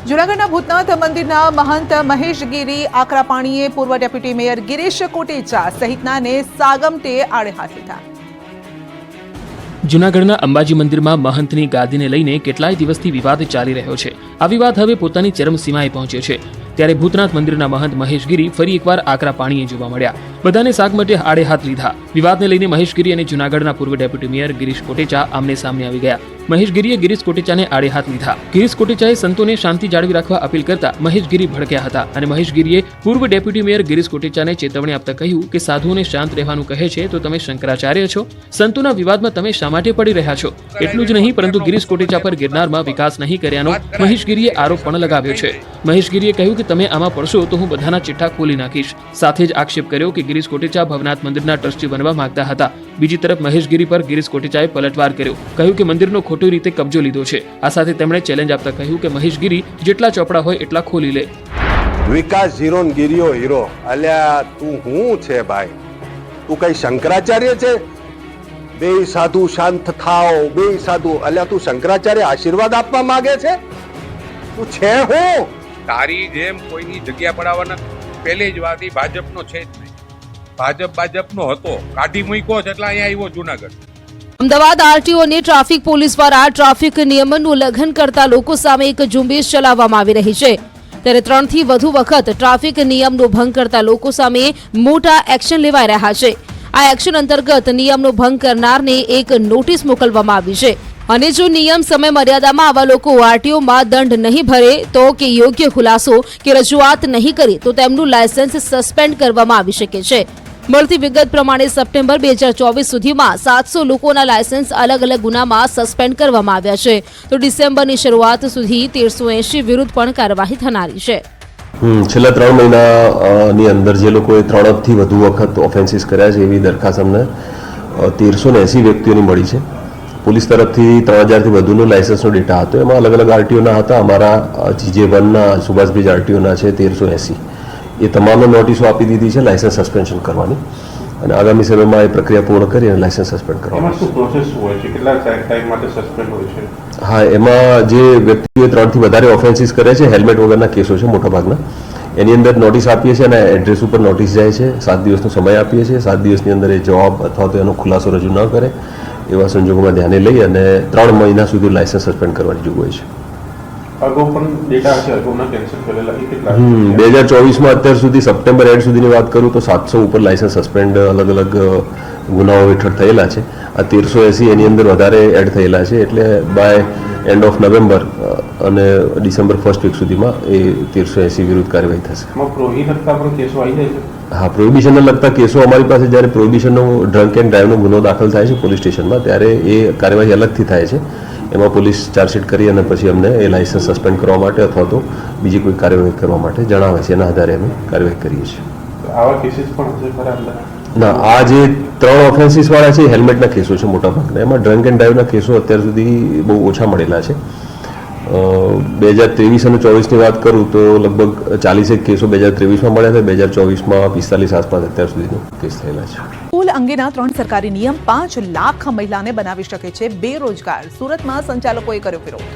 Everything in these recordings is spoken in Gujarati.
જૂનાગઢના ભૂતનાથ મંદિરના મહંત મહેશ ગીરી આકરા પાણીએ પૂર્વ ડેપ્યુટી મેયર ગિરીશ કોટેચા સહિતનાને સાગમટે આડે હાથ લીધા। જૂનાગઢના અંબાજી મંદિરમાં મહંતની ગાદીને લઈને કેટલાય દિવસથી વિવાદ ચાલી રહ્યો છે। આ વિવાદ હવે પોતાની ચરમસીમાએ પહોંચ્યો છે। ત્યારે ભૂતનાથ મંદિરના મહંત મહેશ ગીરી ફરી એકવાર આકરા પાણીએ જોવા મળ્યા। બધાને સાગમટે આડે હાથ લીધા। વિવાદને લઈને મહેશ ગીરી અને જૂનાગઢના પૂર્વ ડેપ્યુટી મેયર ગિરીશ કોટેચા આમને સામને આવી ગયા। મહેશ ગીરીએ ગિરીશ કોટેચાને આડે હાથ લીધા। ગિરીશ કોટેચાએ સંતોને શાંતિ જાળવી રાખવા અપીલ કરતા મહેશ ગીરી ભડક્યા હતા અને મહેશ ગીરીએ પૂર્વ ડેપ્યુટી મેયર ગિરીશ કોટેચાને ચેતવણી આપતા કહ્યું કે સાધુઓને શાંત રહેવાનું કહે છે તો તમે શંકરાચાર્ય છો? સંતોના વિવાદમાં તમે શા માટે પડી રહ્યા છો? એટલું જ નહીં પરંતુ ગિરીશ કોટેચા પર ગિરનારમાં વિકાસ નહીં કર્યાનો મહેશ ગીરીએ આરોપ પણ લગાવ્યો છે। મહેશ ગીરીએ કહ્યું કે તમે આમાં પડશો તો હું બધાના ચિઠ્ઠા ખોલી નાખીશ। સાથે જ આક્ષેપ કર્યો કે ગિરીશ કોટેચા ભવનાથ મંદિરના ટ્રસ્ટી બનવા માંગતા હતા। બીજી તરફ મહેશ ગીરી પર ગિરીશ કોટેચાએ પલટવાર કર્યો। કહ્યું કે મંદિરનો ખોટી રીતે કબજો લીધો છે। આ સાથે તેમણે ચેલેન્જ આપતા કહ્યું કે મહેશ ગીરી જેટલા ચોપડા હોય એટલા ખોલી લે। વિકાસ ઝીરો ને ગીરીઓ હીરો, અલ્યા તું હું છે ભાઈ? તું કઈ શંકરાચાર્ય છે? બે સાધુ શાંત થાઓ, બે સાધુ, અલ્યા તું શંકરાચાર્ય આશીર્વાદ આપવા માંગે છે? તું છે હું? તારી જેમ કોઈની જગ્યા પડાવવાના પહેલી જ વાત ભાજપનો છે જ નહીં। ભાજપનો હતો, કાઢી મૂક્યો છે એટલે અહીંયા આવ્યો જૂનાગઢ। અમદાવાદ આરટીઓ અને ટ્રાફિક પોલીસ દ્વારા ટ્રાફિક નિયમોનું ઉલ્લંઘન કરતા લોકો સામે એક ઝુંબેશ ચલાવવામાં આવી રહી છે। ત્યારે 3 થી વધુ વખત ટ્રાફિક નિયમનો ભંગ કરતા લોકો સામે મોટા એક્શન લેવાઈ રહ્યા છે। આ એક્શન અંતર્ગત નિયમનો ભંગ કરનારને એક નોટિસ મોકલવામાં આવી છે અને જો નિયમ સમય મર્યાદામાં આવા લોકો આરટીઓમાં દંડ નહીં ભરે તો કે યોગ્ય ખુલાસો કે રજૂઆત નહીં કરે તો તેમનું લાયસન્સ સસ્પેન્ડ કરવામાં આવી શકે છે। મળતી વિગત પ્રમાણે સપ્ટેમ્બર 2024 સુધીમાં 700 લોકોના લાયસન્સ અલગ અલગ ગુનામાં સસ્પેન્ડ કરવામાં આવ્યા છે તો ડિસેમ્બરની શરૂઆત સુધી 1380 વિરુદ્ધ પણ કાર્યવાહી થનારી છે। છેલ્લા 3 મહિનાની અંદર જે લોકોએ 3 થી વધુ વખત ઓફેન્સીસ કર્યા છે એવી દરખાસ્ત અમને 1380 વ્યક્તિઓની મળી છે। પોલીસ તરફથી 3000 થી વધુનો લાયસન્સનો ડેટા હતો। એમાં અલગ અલગ આરટીઓના હતા। અમારા GJ1ના સુભાષ બ્રિજ આરટીઓના છે 1380। એ તમામને નોટિસો આપી દીધી છે લાયસન્સ સસ્પેન્શન કરવાની અને આગામી સમયમાં એ પ્રક્રિયા પૂર્ણ કરી અને લાયસન્સ સસ્પેન્ડ કરવાની। એમાં શું પ્રોસેસ હોય છે? કેટલા ટાઈમ માટે સસ્પેન્ડ હોય છે? હા, એમાં જે વ્યક્તિઓએ 3 થી વધારે ઓફેન્સીસ કરે છે, હેલ્મેટ વગરના કેસો છે મોટાભાગના, એની અંદર નોટિસ આપીએ છીએ અને એડ્રેસ ઉપર નોટિસ જાય છે। 7 દિવસનો સમય આપીએ છીએ। 7 દિવસની અંદર એ જવાબ અથવા તો એનો ખુલાસો રજૂ ન કરે એવા સંજોગોમાં ધ્યાને લઈ અને 3 મહિના સુધી લાયસન્સ સસ્પેન્ડ કરવાની જોગવાઈ છે। અગાઉ પણ ડેટા છે, અગાઉના કેન્સલ કરેલા કેટલા? 2024માં અત્યાર સુધી સપ્ટેમ્બર એન્ડ સુધીની વાત કરું તો 700 ઉપર લાયસન્સ સસ્પેન્ડ અલગ અલગ ગુનાઓ હેઠળ થયેલા છે। આ 1380 એની અંદર વધારે એડ થયેલા છે એટલે બાય એન્ડ ઓફ નવેમ્બર અને ડિસેમ્બર ફર્સ્ટ વીક સુધીમાં એ 1380 વિરુદ્ધ કાર્યવાહી થશે। પ્રોહિબિશનના પણ કેસો આવી જાય છે? હા, પ્રોહિબિશનને લગતા કેસો અમારી પાસે જ્યારે પ્રોહિબિશનનો ડ્રંક એન્ડ ડ્રાઈવનો ગુનો દાખલ થાય છે પોલીસ સ્ટેશનમાં ત્યારે એ કાર્યવાહી અલગથી થાય છે। એમાં પોલીસ ચાર્જશીટ કરી અને પછી અમને એ લાયસન્સ સસ્પેન્ડ કરવા માટે અથવા તો બીજી કોઈ કાર્યવાહી કરવા માટે જણાવે છે। એના આધારે અમે કાર્યવાહી કરીએ છીએ। આવા કેસીસ પણ હશે ખરા? ના, આ જે 3 ઓફેન્સીસ વાળા છે હેલ્મેટના કેસો છે મોટાભાગના। એમાં ડ્રંક એન્ડ ડ્રાઈવના કેસો અત્યાર સુધી બહુ ઓછા મળેલા છે। 2023 અને 24ની વાત કરું તો લગભગ 40 કેસો 2023માં મળ્યા હતા। 2024માં 45 આસપાસ અત્યાર સુધીનો કેસ થયેલા છે। સ્કૂલ અંગેના 3 સરકારી નિયમ 5 લાખ મહિલાને બનાવી શકે છે બેરોજગાર। સુરતમાં સંચાલકોએ કર્યો વિરોધ।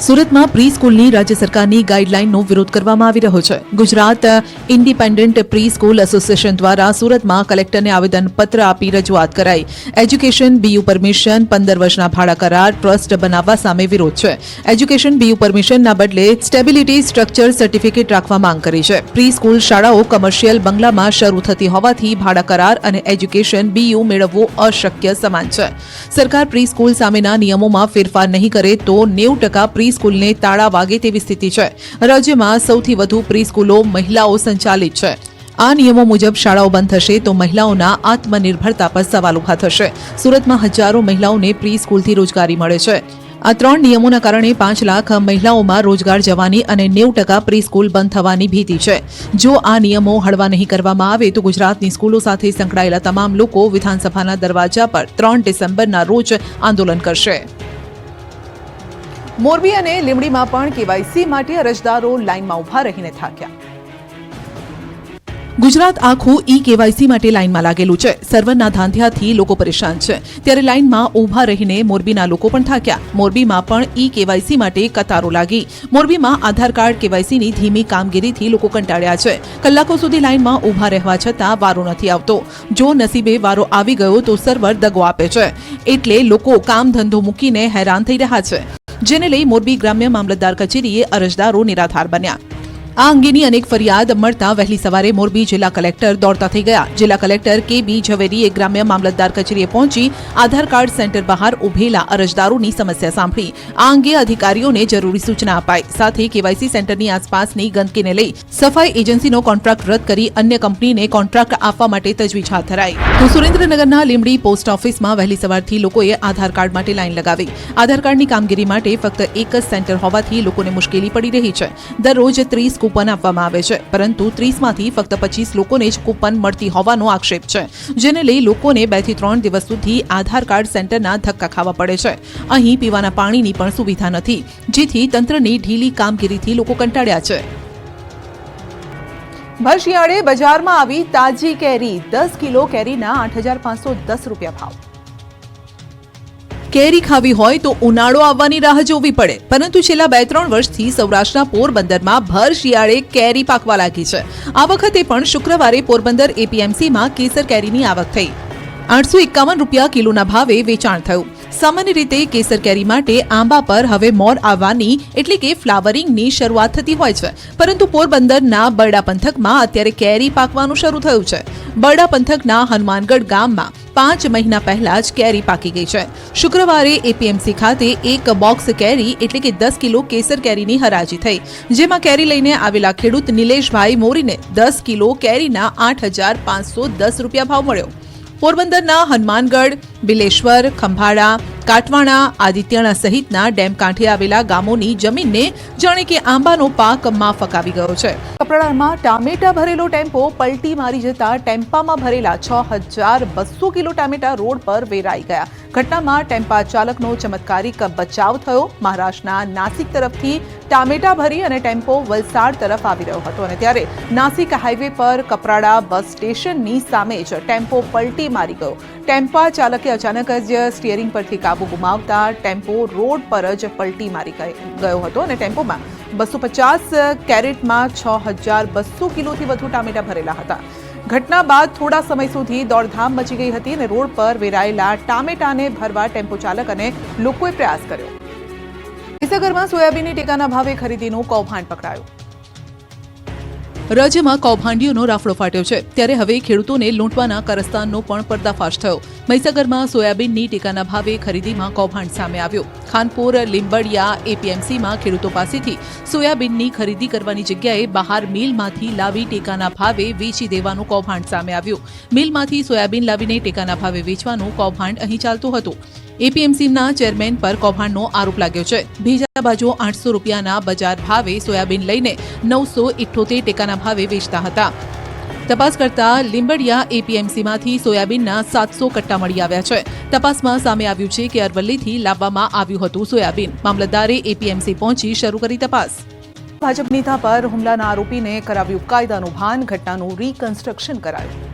સુરતમાં પ્રી સ્કૂલની રાજ્ય સરકારની ગાઈડલાઈનનો વિરોધ કરવામાં આવી રહ્યો છે। Gujarat independent pre school association દ્વારા સુરતમાં કલેક્ટરને આવેદનપત્ર આપી રજૂઆત કરાઈ। એજ્યુકેશન બીયુ પરમિશન 15 વર્ષના ભાડા કરાર ટ્રસ્ટ બનાવવા સામે વિરોધ છે। એજ્યુકેશન બીયુ પરમિશનના બદલે સ્ટેબિલિટી સ્ટ્રક્ચર સર્ટિફિકેટ રાખવા માંગ કરી છે। પ્રી સ્કૂલ શાળાઓ કમર્શિયલ બંગલામાં શરૂ થતી હોવાથી ભાડા કરાર અને એજ્યુકેશન બીયુ મેળવવું અશક્ય સમાન છે। સરકાર પ્રી સ્કૂલ સામેના નિયમોમાં ફેરફાર નહીં કરે તો 90% પ્રી સ્કૂલને તાળા વાગે તેવી સ્થિતિ છે। રાજ્યમાં સૌથી વધુ પ્રી સ્કૂલો મહિલાઓ સંચાલિત છે। આ નિયમો મુજબ શાળાઓ બંધ થશે તો મહિલાઓના આત્મનિર્ભરતા પર સવાલ ઉભા થશે। સુરતમાં હજારો મહિલાઓને પ્રી સ્કૂલથી રોજગારી મળે છે। આ 3 નિયમોના કારણે 5 લાખ મહિલાઓમાં રોજગાર જવાની અને 90% પ્રી સ્કૂલ બંધ થવાની ભીતિ છે। જો આ નિયમો હળવા નહીં કરવામાં આવે તો ગુજરાતની સ્કૂલો સાથે સંકળાયેલા તમામ લોકો વિધાનસભાના દરવાજા પર 3 ડિસેમ્બરના રોજ આંદોલન કરશે। મોરબી અને લીંબડીમાં પણ કેવાયસી માટે અરજદારો લાઇનમાં ઉભા રહીને થાક્યા। ગુજરાત આખું કેવાયસી માટે લાઇનમાં લાગેલું છે. સર્વરના ધાંધિયાથી લોકો પરેશાન છે. ત્યારે લાઇનમાં ઊભા રહીને મોરબીના લોકો પણ થાક્યા. મોરબીમાં પણ કેવાયસી માટે કતારો લાગી. મોરબીમાં આધાર કાર્ડ કેવાયસીની ધીમી કામગીરીથી લોકો કંટાળ્યા છે. કલાકો સુધી લાઇનમાં ઊભા રહેવા છતાં વારો નથી આવતો. જો નસીબે વારો આવી ગયો તો સર્વર દગો આપે છે. એટલે લોકો કામ ધંધો મૂકીને હેરાન થઈ રહ્યા છે. જેને લઈ મોરબી ગ્રામ્ય મામલતદાર કચેરીએ અરજદારો નિરાધાર બન્યા. આ અંગેની અનેક ફરિયાદ મળતા વહેલી સવારે મોરબી જિલ્લા કલેક્ટર દોડતા થઈ ગયા. જિલ્લા કલેક્ટર કે.બી. ઝવેરીએ ગ્રામ્ય મામલતદાર કચેરીએ પહોંચી આધાર કાર્ડ સેન્ટર બહાર ઉભેલા અરજદારોની સમસ્યા સાંભળી. આ અંગે અધિકારીઓને જરૂરી સૂચના અપાઈ. સાથે કેવાયસી સેન્ટરની આસપાસની ગંદકીને લઈ સફાઈ એજન્સીનો કોન્ટ્રાક્ટ રદ કરી અન્ય કંપનીને કોન્ટ્રાક્ટ આપવા માટે તજવીજ હાથ ધરાઈ. તો સુરેન્દ્રનગરના લીંબડી પોસ્ટ ઓફિસમાં વહેલી સવારથી લોકોએ આધાર કાર્ડ માટે લાઈન લગાવી. આધાર કાર્ડની કામગીરી માટે ફક્ત એક જ સેન્ટર હોવાથી લોકોને મુશ્કેલી પડી રહી છે. દરરોજ 30 કૂપન આપવામાં આવે છે, પરંતુ 30માંથી ફક્ત 25 લોકોને જ કૂપન મળતી હોવાનો આક્ષેપ છે. જેને લઈ લોકોને 2 થી 3 દિવસ સુધી આધાર કાર્ડ સેન્ટરના ધક્કા ખાવા પડે છે. અહીં પીવાના પાણીની પણ સુવિધા નથી, જેથી તંત્રની ઢીલી કામગીરીથી લોકો કંટાળ્યા છે. ભર શિયાળે બજારમાં આવી તાજી કેરી. 10 કિલો કેરીના 8,510 રૂપિયા ભાવ. કેરી ખાવી હોય તો ઉનાળો આવવાની રાહ જોવી પડે, પરંતુ છેલ્લા 2-3 વર્ષથી સૌરાષ્ટ્રના પોરબંદરમાં ભર શિયાળે કેરી પાકવા લાગી છે. આ વખતે પણ શુક્રવારે પોરબંદર એપીએમસીમાં કેસર કેરીની આવક થઈ. 851 રૂપિયા કિલોના ભાવે વેચાણ થયું. સામાન્ય રીતે કેસર કેરી માટે આંબા પર હવે મોર આવવાની એટલે કે ફ્લાવરિંગની શરૂઆત થતી હોય છે, પરંતુ પોરબંદરના બરડા પંથકમાં અત્યારે કેરી પાકવાનું શરૂ થયું છે. બરડા પંથકના હનુમાનગઢ ગામમાં 5 મહિના પહેલા જ કેરી પાકી ગઈ છે. શુક્રવારે એપીએમસી ખાતે એક બોક્સ કેરી એટલે કે 10 કિલો કેસર કેરીની હરાજી થઈ, જેમાં કેરી લઈને આવેલા ખેડૂત નિલેશભાઈ મોરીને 10 કિલો કેરીના 8,510 રૂપિયા ભાવ મળ્યો. પોરબંદરના હનુમાનગઢ, બિલેશ્વર, ખંભાળા, કાટવાણા, આદિત્યણા સહિતના ડેમ કાંઠે આવેલા ગામોની જમીનને જાણે કે આંબાનો પાક માફક આવી ગયો છે. કપરાડામાં ટામેટા ભરેલો ટેમ્પો પલટી મારી જતા ટેમ્પામાં ભરેલા 6,200 કિલો ટામેટા રોડ પર વેરાઈ ગયા. ઘટનામાં ટેમ્પા ચાલકનો ચમત્કારિક બચાવ થયો. મહારાષ્ટ્રના નાસિક તરફથી ટામેટા ભરી અને ટેમ્પો વલસાડ તરફ આવી રહ્યો હતો, અને ત્યારે નાસિક હાઈવે પર કપરાડા બસ સ્ટેશનની સામે જ ટેમ્પો પલટી મારી ગયો. ટેમ્પા ચાલકે અચાનક જ સ્ટીયરિંગ પરથી કાબુ ગુમાવતા ટેમ્પો રોડ પર જ પલટી મારી ગયો હતો, અને ટેમ્પોમાં 250 કેરેટમાં 6,200 કિલોથી વધુ ટામેટા ભરેલા હતા. ઘટના બાદ થોડા સમય સુધી દોડધામ મચી ગઈ હતી, અને રોડ પર વેરાયેલા ટામેટાને ભરવા ટેમ્પો ચાલક અને લોકોએ પ્રયાસ કર્યો. મહીસાગરમાં સોયાબીનની ટેકાના ભાવે ખરીદીનું કૌભાંડ પકડાયું. રાજ્યમાં કૌભાંડીઓનો રાફડો ફાટ્યો છે, ત્યારે હવે ખેડૂતોને લૂંટવાના કારસ્તાનનો પણ પર્દાફાશ થયો. મહીસાગરમાં સોયાબીનની ટેકાના ભાવે ખરીદીમાં કૌભાંડ સામે આવ્યો. ખાનપુર લીંબડિયા એપીએમસીમાં ખેડૂતો પાસેથી સોયાબીનની ખરીદી કરવાની જગ્યાએ બહાર મિલમાંથી લાવી ટેકાના ભાવે વેચી દેવાનું કૌભાંડ સામે આવ્યું. મિલમાંથી સોયાબીન લાવીને ટેકાના ભાવે વેચવાનું કૌભાંડ અહીં ચાલતું હતું. એપીએમસીના ચેરમેન પર કૌભાંડનો આરોપ લાગ્યો છે. બીજા બાજુ 800 રૂપિયાના બજાર ભાવે સોયાબીન લઈને 978 ટેકાના ભાવે વેચતા હતા. તપાસ કરતા લીંબડિયા એપીએમસીમાંથી સોયાબીનના 700 કટ્ટા મળી આવ્યા છે. તપાસમાં સામે આવ્યું છે કે અરવલ્લીથી લાવવામાં આવ્યું હતું સોયાબીન. મામલતદારે એપીએમસી પહોંચી શરૂ કરી તપાસ. ભાજપ નેતા પર હુમલાના આરોપીને કરાવ્યું કાયદાનું ભાન. ઘટનાનું રીકન્સ્ટ્રક્શન કરાયું.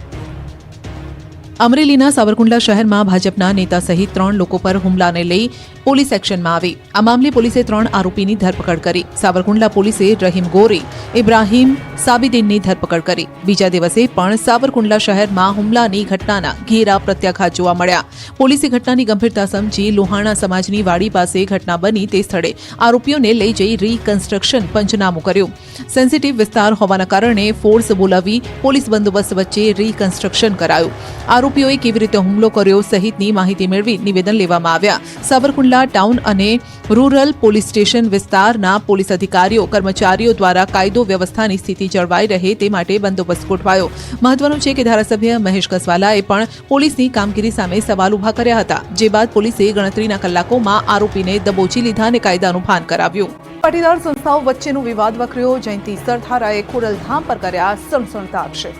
અમરેલીના સાવરકુંડલા શહેરમાં ભાજપના નેતા સહિત 3 લોકો પર હુમલાને લઈ પોલીસ એક્શનમાં આવી. આ મામલે પોલીસે 3 આરોપીની ધરપકડ કરી. સાવરકુંડલા પોલીસે રહીમ ગોરી, ઇબ્રાહીમ સાબિદીનની ધરપકડ કરી. બીજા દિવસે પણ સાવરકુંડલા શહેરમાં હુમલાની ઘટનાના ઘેરા પ્રત્યાઘાત જોવા મળ્યા. પોલીસે ઘટનાની ગંભીરતા સમજી લોહાણા સમાજની વાડી પાસે ઘટના બની તે સ્થળે આરોપીઓને લઈ જઈ રીકન્સ્ટ્રક્શન પંચનામું કર્યું. સેન્સિટિવ વિસ્તાર હોવાના કારણે ફોર્સ બોલાવી પોલીસ બંદોબસ્ત વચ્ચે રીકન્સ્ટ્રક્શન કરાયું. આરોપીઓએ કેવી રીતે હુમલો કર્યો સહિતની માહિતી મેળવી નિવેદન લેવામાં આવ્યા. સાવરકુંડલા ટાઉન અને રૂરલ પોલીસ સ્ટેશન વિસ્તારના પોલીસ અધિકારીઓ કર્મચારીઓ દ્વારા કાયદો વ્યવસ્થાની સ્થિતિ જળવાઈ રહે તે માટે બંદોબસ્ત ગોઠવાયો. મહત્વનું છે કે ધારાસભ્ય મહેશ કસવાલાએ પણ પોલીસની કામગીરી સામે સવાલ ઉભા કર્યા હતા, જે બાદ પોલીસે ગણતરીના કલાકોમાં આરોપીને દબોચી લીધા અને કાયદાનું ભાન કરાવ્યું. પાટીદાર સંસ્થાઓ વચ્ચેનો વિવાદ વકર્યો. જયંતિ સરથારાએ ખોડલધામ પર કર્યા સણસણતા આક્ષેપ.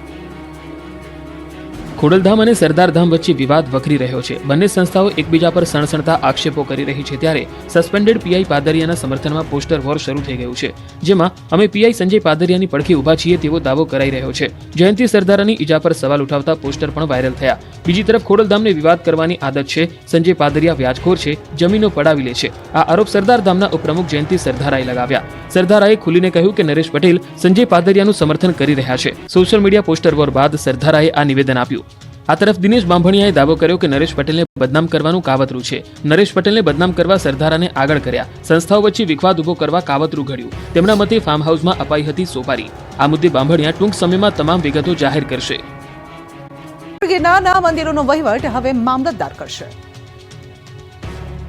ખોડલધામ અને સરદારધામ વચ્ચે વિવાદ વકરી રહ્યો છે. બંને સંસ્થાઓ એકબીજા પર સણસણતા આક્ષેપો કરી રહી છે ત્યારે સસ્પેન્ડેડ પીઆઈ પાદરિયાના સમર્થનમાં પોસ્ટર વોર શરૂ થઈ ગયું છે, જેમાં અમે પીઆઈ સંજય પાદરિયાની પડખે ઊભા છીએ તેવો દાવો કરાઈ રહ્યો છે. જયંતિ સરદારાની ઈજા પર સવાલ ઉઠાવતા પોસ્ટર પણ વાયરલ થયા. બીજી તરફ ખોડલધામને વિવાદ કરવાની આદત છે. સંજય પાદરિયા વ્યાજખોર છે, જમીનો પડાવી લે છે. આ આરોપ સરદારધામના ઉપપ્રમુખ જયંતિ સરદારાએ લગાવ્યા. સરદારાએ ખુલીને કહ્યું કે નરેશ પટેલ સંજય પાદરિયાનું સમર્થન કરી રહ્યા છે. સોશિયલ મીડિયા પોસ્ટર વોર બાદ સરદારાએ આ નિવેદન આપ્યું. આ તરફ દિનેશ બાંભણિયાએ દાવો કર્યો કે નરેશ પટેલને બદનામ કરવાનું કાવતરું છે. નરેશ પટેલને બદનામ કરવા સરદારાને આગળ કર્યા. સંસ્થાઓ વચ્ચે વિખવાદ ઉભો કરવા કાવતરું ઘડ્યું. તેમના મતે ફાર્મ હાઉસમાં અપાઈ હતી સોપારી. આ મુદ્દે બાંભણિયા ટૂંક સમયમાં તમામ વિગતો જાહેર કરશે. ગિરનારના મંદિરોનો વહીવટ હવે મામલતદાર કરશે.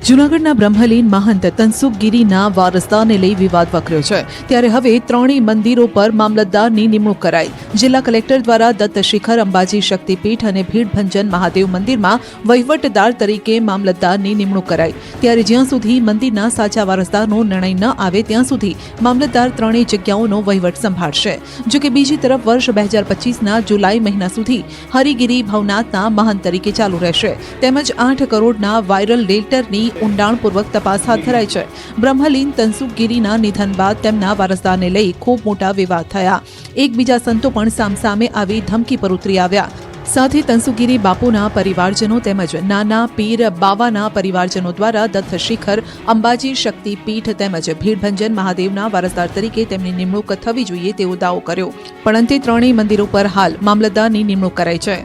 જૂનાગઢના બ્રહ્મલીન મહંત તનસુખગીરીના વારસદારને લઈ વિવાદ વકર્યો છે, ત્યારે હવે ત્રણેય મંદિરો પર મામલતદારની નિમણૂક કરાઈ. જિલ્લા કલેક્ટર દ્વારા દત્ત શિખર, અંબાજી શક્તિપીઠ અને ભીડભંજન મહાદેવ મંદિરમાં વહીવટદાર તરીકે મામલતદારની નિમણૂક કરાઈ. ત્યારે જ્યાં સુધી મંદિરના સાચા વારસદારનો નિર્ણય ન આવે ત્યાં સુધી મામલતદાર ત્રણેય જગ્યાઓનો વહીવટ સંભાળશે. જોકે બીજી તરફ વર્ષ 2025ના જુલાઈ મહિના સુધી હરિગીરી ભવનાથના મહંત તરીકે ચાલુ રહેશે. તેમજ 8 કરોડના વાયરલ લેટરની ઊંડાણપૂર્વક તપાસ હાથ ધરાઈ છે. બ્રહ્મલીન તનસુખગીરીના નિધન બાદ તેમના વારસદારને લઈ ખૂબ મોટા વિવાદ થયા. એકબીજા સંતો પણ સામસામે આવી ધમકી પર ઉતરી આવ્યા. સાથે તનસુખગીરી બાપુના પરિવારજનો તેમજ નાના પીર બાવાના પરિવારજનો દ્વારા દત્ત શિખર, અંબાજી શક્તિપીઠ તેમજ ભીડભંજન મહાદેવના વારસદાર તરીકે તેમની નિમણૂક થવી જોઈએ તેવો દાવો કર્યો. પણ અંતે ત્રણેય મંદિરો પર હાલ મામલતદારની નિમણૂક કરાઈ છે.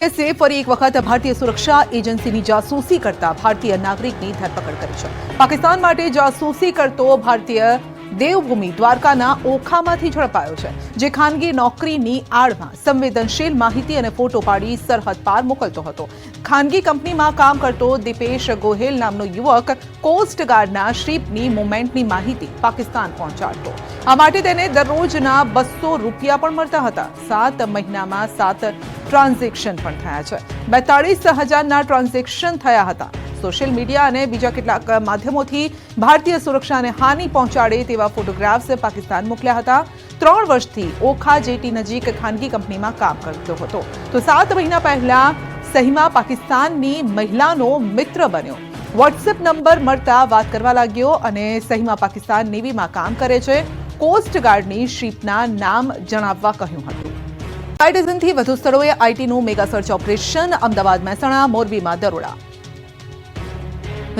પોલીસે ફરી એક વખત ભારતીય સુરક્ષા એજન્સીની જાસૂસી કરતા ભારતીય નાગરિકની ધરપકડ કરી છે. પાકિસ્તાન માટે જાસૂસી કરતો ભારતીય દેવભૂમિ દ્વારકાના ઓખામાંથી ઝડપાયો છે, જે ખાનગી નોકરીની આડમાં સંવેદનશીલ માહિતી અને ફોટો પાડી સરહદ પાર મોકલતો હતો. ખાનગી કંપનીમાં કામ કરતો દીપેશ ગોહેલ નામનો યુવક કોસ્ટગાર્ડના શિપની મુવમેન્ટની માહિતી પાકિસ્તાન પહોંચાડતો. આ માટે તેને દરરોજના 200 રૂપિયા પણ મળતા હતા. 7 મહિનામાં 7 ટ્રાન્ઝેક્શન પણ થયા છે. 42,000ના ટ્રાન્ઝેક્શન થયા હતા. સોશિયલ મીડિયા અને બીજા કેટલાક માધ્યમોથી ભારતીય સુરક્ષાને હાનિ પહોંચાડે તેવા ફોટોગ્રાફ્સ પાકિસ્તાન મોકલ્યા હતા. 3 વર્ષથી ઓખા જેટી નજીક ખાનગી કંપનીમાં કામ કરતો હતો. તો 7 મહિના પહેલા સહીમા પાકિસ્તાનની મહિલાનો મિત્ર બન્યો. વોટ્સએપ નંબર મળતા વાત કરવા લાગ્યો અને સહીમા પાકિસ્તાન નેવીમાં કામ કરે છે. કોસ્ટગાર્ડની શિપના નામ જણાવવા કહ્યું હતું. 2 ડઝનથી વધુ સ્થળોએ આઈટીનું mega search operation. Ahmedabad, Mehsana, મોરબીમાં દરોડા.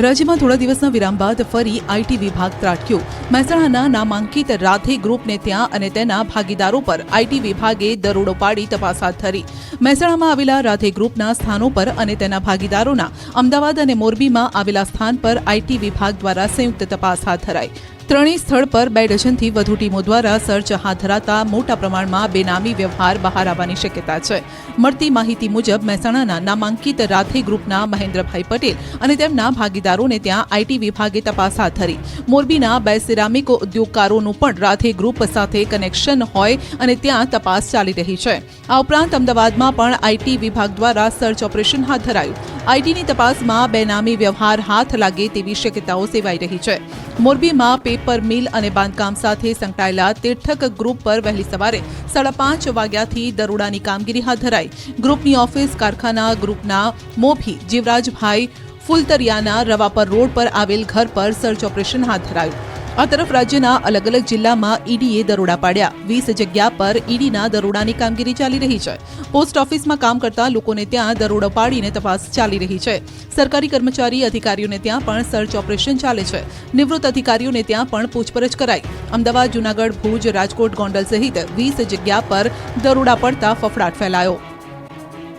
રાજ્યમાં થોડા દિવસના વિરામ બાદ ફરી આઈટી વિભાગ ત્રાટક્યો. મહેસાણાના નામાંકિત રાધે ગ્રુપને ત્યાં અને તેના ભાગીદારો પર આઈટી વિભાગે દરોડો પાડી તપાસ હાથ ધરી. મહેસાણામાં આવેલા રાધે ગ્રુપના સ્થાનો પર અને તેના ભાગીદારોના અમદાવાદ અને મોરબીમાં આવેલા સ્થાન પર આઈટી વિભાગ દ્વારા સંયુક્ત તપાસ હાથ ધરાઈ. ત્રણેય સ્થળ પર 2 ડઝનથી વધુ ટીમો દ્વારા સર્ચ હાથ ધરાતા મોટા પ્રમાણમાં બેનામી વ્યવહાર બહાર આવવાની શક્યતા છે. મળતી માહિતી મુજબ મહેસાણાના નામાંકિત રાધે ગ્રુપના મહેન્દ્રભાઈ પટેલ અને તેમના ભાગીદારોને ત્યાં આઈટી વિભાગે તપાસ હાથ ધરી. મોરબીના 2 સિરામિક ઉદ્યોગકારોનું પણ રાધે ગ્રુપ સાથે કનેક્શન હોય અને ત્યાં તપાસ ચાલી રહી છે. આ ઉપરાંત અમદાવાદમાં પણ આઈટી વિભાગ દ્વારા સર્ચ ઓપરેશન હાથ ધરાયું. આઈટીની તપાસમાં બેનામી વ્યવહાર હાથ લાગે તેવી શક્યતાઓ સેવાઈ રહી છે. મોરબીમાં પેપર મિલ અને બાંધકામ સાથે સંકળાયેલા તીર્થક ગ્રુપ પર વહેલી સવારે 5:30 વાગ્યાથી દરોડાની કામગીરી હાથ ધરાઈ. ગ્રુપની ઓફિસ, કારખાના, ગ્રુપના મોભી જીવરાજભાઈ ફુલતરિયાના રવાપર રોડ પર આવેલ ઘર પર સર્ચ ઓપરેશન હાથ ધરાયું. આ તરફ રાજ્યના અલગ અલગ જિલ્લામાં ઈડીએ દરોડા પાડ્યા. 20 જગ્યા પર ઈડીના દરોડાની કામગીરી ચાલી રહી છે. પોસ્ટ ઓફિસમાં કામ કરતા લોકોને ત્યાં દરોડો પાડીને તપાસ ચાલી રહી છે. સરકારી કર્મચારી અધિકારીઓને ત્યાં પણ સર્ચ ઓપરેશન ચાલે છે. નિવૃત્ત અધિકારીઓને ત્યાં પણ પૂછપરછ કરાઈ. અમદાવાદ, જૂનાગઢ, ભુજ, રાજકોટ, ગોંડલ સહિત 20 જગ્યા પર દરોડા પડતા ફફડાટ ફેલાયો.